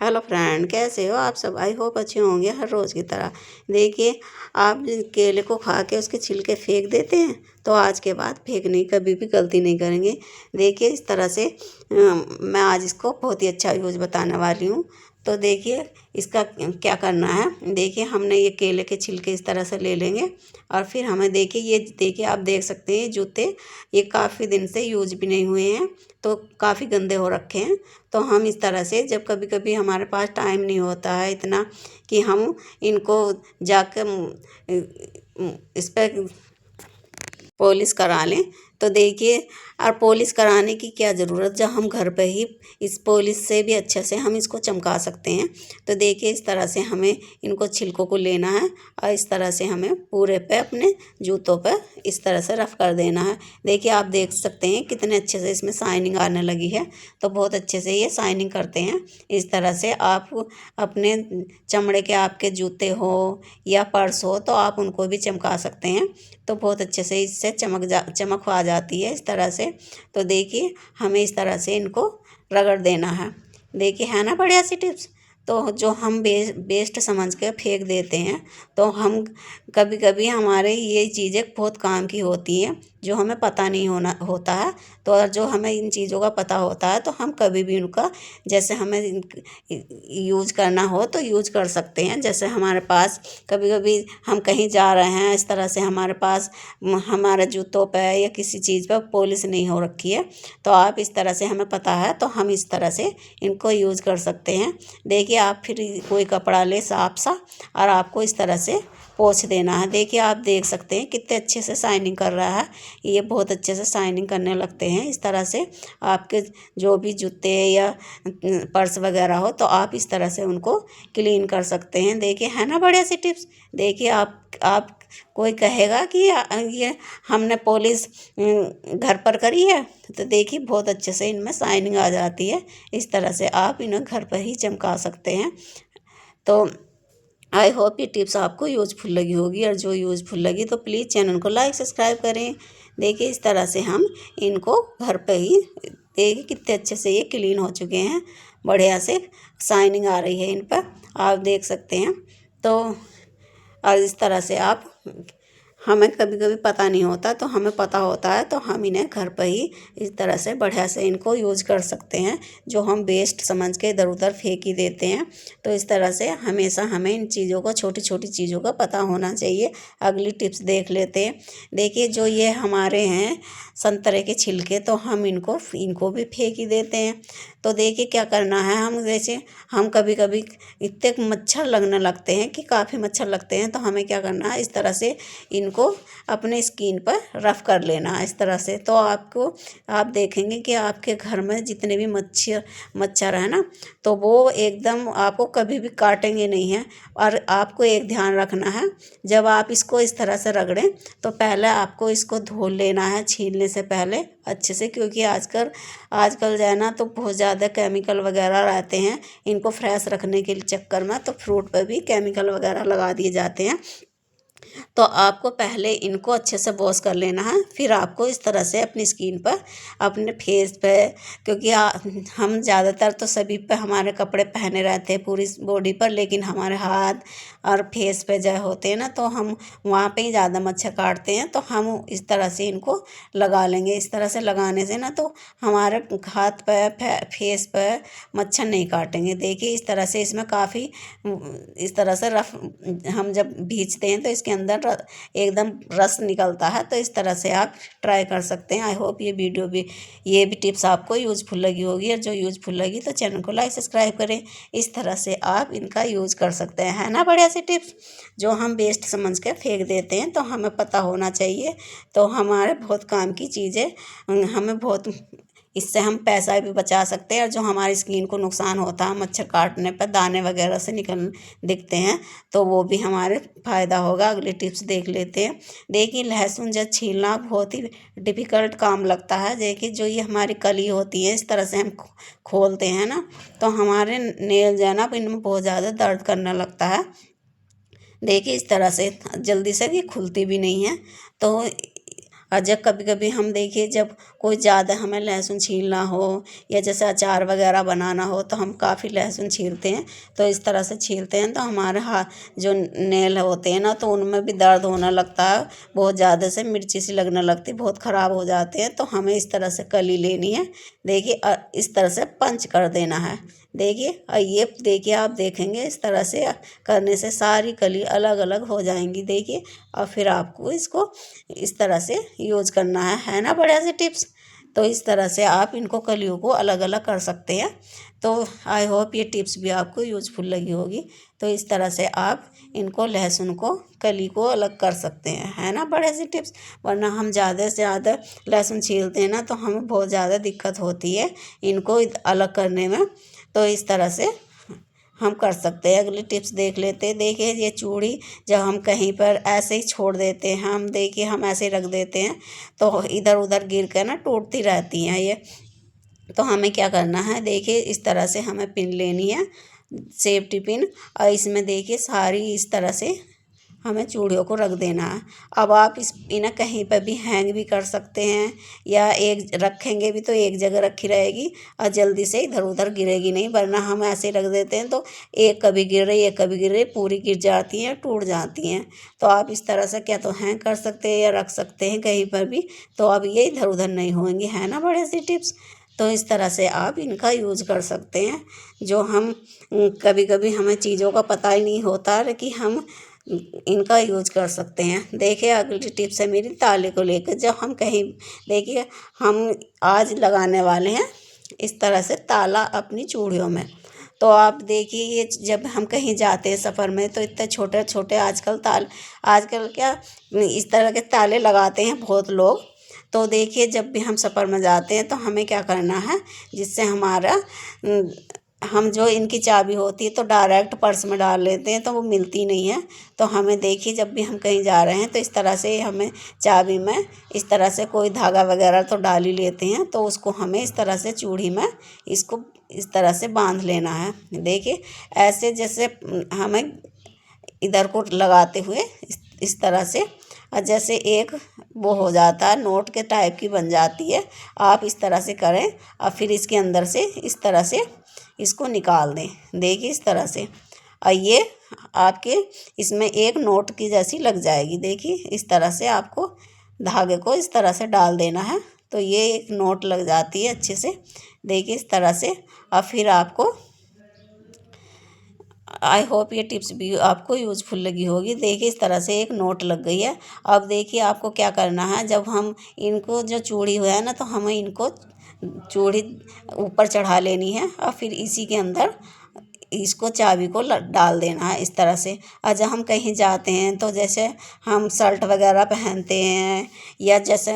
Hello friend, कैसे हो आप सब। आई होप अच्छे होंगे हर रोज़ की तरह। देखिए, आप केले को खा के उसके छिलके फेंक देते हैं, तो आज के बाद फेंकने की कभी भी गलती नहीं करेंगे। देखिए, इस तरह से मैं आज इसको बहुत ही अच्छा यूज़ बताने वाली हूँ। तो देखिए, इसका क्या करना है। देखिए, हमने ये केले के छिलके इस तरह से ले लेंगे और फिर हमें देखिए आप देख सकते हैं ये जूते, ये काफ़ी दिन से यूज भी नहीं हुए हैं, तो काफ़ी गंदे हो रखे हैं। तो हम इस तरह से, जब कभी कभी हमारे पास टाइम नहीं होता है इतना कि हम इनको जाकर इस पर पॉलिश करा लें, तो देखिए, और पॉलिश कराने की क्या ज़रूरत, जब हम घर पे ही इस पॉलिश से भी अच्छे से हम इसको चमका सकते हैं। तो देखिए, इस तरह से हमें इनको छिलकों को लेना है और इस तरह से हमें पूरे पे अपने जूतों पे इस तरह से रफ कर देना है। देखिए, आप देख सकते हैं कितने अच्छे से इसमें शाइनिंग आने लगी है। तो बहुत अच्छे से ये शाइनिंग करते हैं। इस तरह से आप अपने चमड़े के आपके जूते हो या पर्स हो, तो आप उनको भी चमका सकते हैं। तो बहुत अच्छे से इससे चमक आ जाती है इस तरह से। तो देखिए, हमें इस तरह से इनको रगड़ देना है। देखिए, है ना बढ़िया सी टिप्स। तो जो हम बेस्ट समझ के फेंक देते हैं, तो हम कभी कभी हमारे ये चीज़ें बहुत काम की होती हैं, जो हमें पता नहीं होता है। तो और जो हमें इन चीज़ों का पता होता है, तो हम कभी भी उनका, जैसे हमें यूज करना हो तो यूज कर सकते हैं। जैसे हमारे पास कभी कभी हम कहीं जा रहे हैं, इस तरह से हमारे पास हमारे जूतों पे या किसी चीज़ पर पॉलिश नहीं हो रखी है, तो आप इस तरह से, हमें पता है तो हम इस तरह से इनको यूज़ कर सकते हैं। देखिए, आप फिर कोई कपड़ा ले साफ सा और आपको इस तरह से पोंछ देना है। देखिए, आप देख सकते हैं कितने अच्छे से शाइनिंग कर रहा है। ये बहुत अच्छे से शाइनिंग करने लगते हैं इस तरह से। आपके जो भी जूते या पर्स वगैरह हो, तो आप इस तरह से उनको क्लीन कर सकते हैं। देखिए, है ना बढ़िया सी टिप्स। देखिए, आप कोई कहेगा कि ये हमने पॉलिश घर पर करी है, तो देखिए बहुत अच्छे से इनमें शाइनिंग आ जाती है। इस तरह से आप इन्हें घर पर ही चमका सकते हैं। तो आई होप ये टिप्स आपको यूज़फुल लगी होगी, और जो यूज़फुल लगी तो प्लीज़ चैनल को लाइक सब्सक्राइब करें। देखिए, इस तरह से हम इनको घर पे ही, देखिए कितने अच्छे से ये क्लीन हो चुके हैं। बढ़िया से शाइनिंग आ रही है इन पर, आप देख सकते हैं। तो और इस तरह से आप, हमें कभी कभी पता नहीं होता, तो हमें पता होता है तो हम इन्हें घर पर ही इस तरह से बढ़िया से इनको यूज कर सकते हैं। जो हम वेस्ट समझ के इधर उधर फेंक ही देते हैं, तो इस तरह से हमेशा हमें इन चीज़ों को, छोटी छोटी चीज़ों का पता होना चाहिए। अगली टिप्स देख लेते हैं। देखिए, जो ये हमारे हैं संतरे के छिलके, तो हम इनको इनको भी फेंक ही देते हैं। तो देखिए, क्या करना है, हम जैसे हम कभी कभी इतने मच्छर लगने लगते हैं कि काफ़ी मच्छर लगते हैं, तो हमें क्या करना है, इस तरह से इनको अपने स्किन पर रफ कर लेना है इस तरह से। तो आप देखेंगे कि आपके घर में जितने भी मच्छर है ना, तो वो एकदम आपको कभी भी काटेंगे नहीं हैं। और आपको एक ध्यान रखना है, जब आप इसको इस तरह से रगड़ें, तो पहले आपको इसको धो लेना है छीलने से पहले अच्छे से, क्योंकि आजकल आजकल जो है ना, तो बहुत ज़्यादा केमिकल वगैरह रहते हैं इनको फ्रेश रखने के चक्कर में। तो फ्रूट पर भी केमिकल वगैरह लगा दिए जाते हैं। तो आपको पहले इनको अच्छे से वॉश कर लेना है, फिर आपको इस तरह से अपनी स्किन पर, अपने फेस पे, क्योंकि हम ज़्यादातर तो सभी पे हमारे कपड़े पहने रहते हैं पूरी बॉडी पर, लेकिन हमारे हाथ और फेस पे जो होते हैं ना, तो हम वहाँ पे ही ज़्यादा मच्छर काटते हैं। तो हम इस तरह से इनको लगा लेंगे। इस तरह से लगाने से ना, तो हमारे हाथ पे, फेस पे मच्छर नहीं काटेंगे। देखिए, इस तरह से इसमें काफ़ी इस तरह से रफ, हम जब भींचते हैं तो इसके अंदर एकदम रस निकलता है। तो इस तरह से आप ट्राई कर सकते हैं। आई होप ये भी टिप्स आपको यूज़फुल लगी होगी, और जो यूज़फुल लगी तो चैनल को लाइक सब्सक्राइब करें। इस तरह से आप इनका यूज़ कर सकते हैं, है ना बढ़िया सी टिप्स। जो हम वेस्ट समझ के फेंक देते हैं, तो हमें पता होना चाहिए। तो हमारे बहुत काम की चीज़ें, हमें बहुत, इससे हम पैसा भी बचा सकते हैं। और जो हमारी स्किन को नुकसान होता है मच्छर काटने पर, दाने वगैरह से दिखते हैं, तो वो भी हमारे फ़ायदा होगा। अगली टिप्स देख लेते हैं। देखिए, लहसुन जब छीलना बहुत ही डिफ़िकल्ट काम लगता है। देखिए, जो ये हमारी कली होती है, इस तरह से हम खोलते हैं ना, तो हमारे नेल जो है ना, इनमें बहुत ज़्यादा दर्द करने लगता है। देखिए, इस तरह से जल्दी से ये खुलती भी नहीं है। तो और जब कभी कभी हम देखिए जब कोई ज़्यादा हमें लहसुन छीलना हो या जैसे अचार वगैरह बनाना हो तो हम काफ़ी लहसुन छीलते हैं। तो इस तरह से छीलते हैं तो हमारे हाथ जो नेल होते हैं ना तो उनमें भी दर्द होने लगता है, बहुत ज़्यादा से मिर्ची सी लगने लगती, बहुत ख़राब हो जाते हैं। तो हमें इस तरह से कली लेनी है, देखिए इस तरह से पंच कर देना है। देखिए ये देखिए आप देखेंगे इस तरह से करने से सारी कली अलग अलग हो जाएंगी। देखिए और फिर आपको इसको इस तरह से यूज़ करना है ना बढ़िया से टिप्स। तो इस तरह से आप इनको कलियों को अलग अलग कर सकते हैं। तो आई होप ये टिप्स भी आपको यूजफुल लगी होगी। तो इस तरह से आप इनको लहसुन को कली को अलग कर सकते हैं, है ना बढ़िया सी टिप्स। वरना हम ज़्यादा से ज़्यादा लहसुन छीलते हैं ना तो हमें बहुत ज़्यादा दिक्कत होती है इनको अलग करने में। तो इस तरह से हम कर सकते हैं। अगली टिप्स देख लेते हैं। देखिए ये चूड़ी जब हम कहीं पर ऐसे ही छोड़ देते हैं, हम देखिए हम ऐसे ही रख देते हैं तो इधर उधर गिर कर ना टूटती रहती हैं ये। तो हमें क्या करना है, देखिए इस तरह से हमें पिन लेनी है, सेफ्टी पिन। और इसमें देखिए सारी इस तरह से हमें चूड़ियों को रख देना है। अब आप इन्हें कहीं पर भी हैंग भी कर सकते हैं या एक रखेंगे भी तो एक जगह रखी रहेगी और जल्दी से इधर उधर गिरेगी नहीं। वरना हम ऐसे रख देते हैं तो एक कभी गिर रही एक कभी गिर रही, पूरी गिर जाती हैं, टूट जाती हैं। तो आप इस तरह से क्या तो हैंग कर सकते हैं या रख सकते हैं कहीं पर भी, तो अब ये इधर उधर नहीं होंगी, है ना बड़े सी टिप्स। तो इस तरह से आप इनका यूज़ कर सकते हैं। जो हम कभी कभी हमें चीज़ों का पता ही नहीं होता कि हम इनका यूज कर सकते हैं। देखिए अगली टिप्स है मेरी ताले को लेकर। जब हम कहीं देखिए हम आज लगाने वाले हैं इस तरह से ताला अपनी चूड़ियों में। तो आप देखिए ये जब हम कहीं जाते हैं सफ़र में तो इतने छोटे छोटे आजकल क्या इस तरह के ताले लगाते हैं बहुत लोग। तो देखिए जब भी हम सफ़र में जाते हैं तो हमें क्या करना है, जिससे हमारा हम जो इनकी चाबी होती है तो डायरेक्ट पर्स में डाल लेते हैं तो वो मिलती नहीं है। तो हमें देखिए जब भी हम कहीं जा रहे हैं तो इस तरह से हमें चाबी में इस तरह से कोई धागा वगैरह तो डाल ही लेते हैं। तो उसको हमें इस तरह से चूड़ी में इसको इस तरह से बांध लेना है। देखिए ऐसे जैसे हमें इधर को लगाते हुए इस तरह से, और जैसे एक वो हो जाता है नोट के टाइप की बन जाती है। आप इस तरह से करें और फिर इसके अंदर से इस तरह से इसको निकाल दें। देखिए इस तरह से, और ये आपके इसमें एक नोट की जैसी लग जाएगी। देखिए इस तरह से आपको धागे को इस तरह से डाल देना है तो ये एक नोट लग जाती है अच्छे से। देखिए इस तरह से, और फिर आपको आई होप ये टिप्स भी आपको यूज़फुल लगी होगी। देखिए इस तरह से एक नोट लग गई है। अब देखिए आपको क्या करना है, जब हम इनको जो चूड़ी हुआ है ना तो हमें इनको चूड़ी ऊपर चढ़ा लेनी है और फिर इसी के अंदर इसको चाबी को डाल देना है इस तरह से। और जब हम कहीं जाते हैं तो जैसे हम शर्ट वगैरह पहनते हैं या जैसे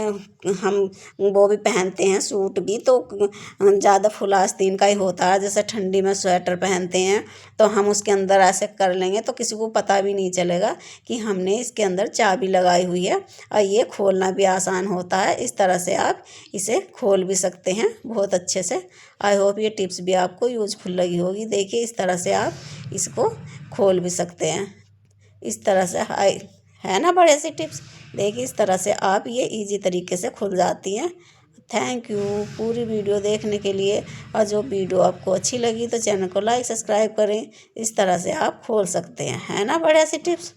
हम वो भी पहनते हैं सूट भी, तो ज़्यादा फुल आस्तीन का ही होता है। जैसे ठंडी में स्वेटर पहनते हैं तो हम उसके अंदर ऐसे कर लेंगे तो किसी को पता भी नहीं चलेगा कि हमने इसके अंदर चाबी लगाई हुई है, और ये खोलना भी आसान होता है। इस तरह से आप इसे खोल भी सकते हैं बहुत अच्छे से। आई होप ये टिप्स भी आपको यूज़फुल लगी होगी। देखिए इस तरह से आप इसको खोल भी सकते हैं इस तरह से। है ना बड़े सी टिप्स। देखिए इस तरह से आप ये इजी तरीके से खुल जाती हैं। थैंक यू पूरी वीडियो देखने के लिए। और जो वीडियो आपको अच्छी लगी तो चैनल को लाइक सब्सक्राइब करें। इस तरह से आप खोल सकते हैं, है ना बड़े सी टिप्स।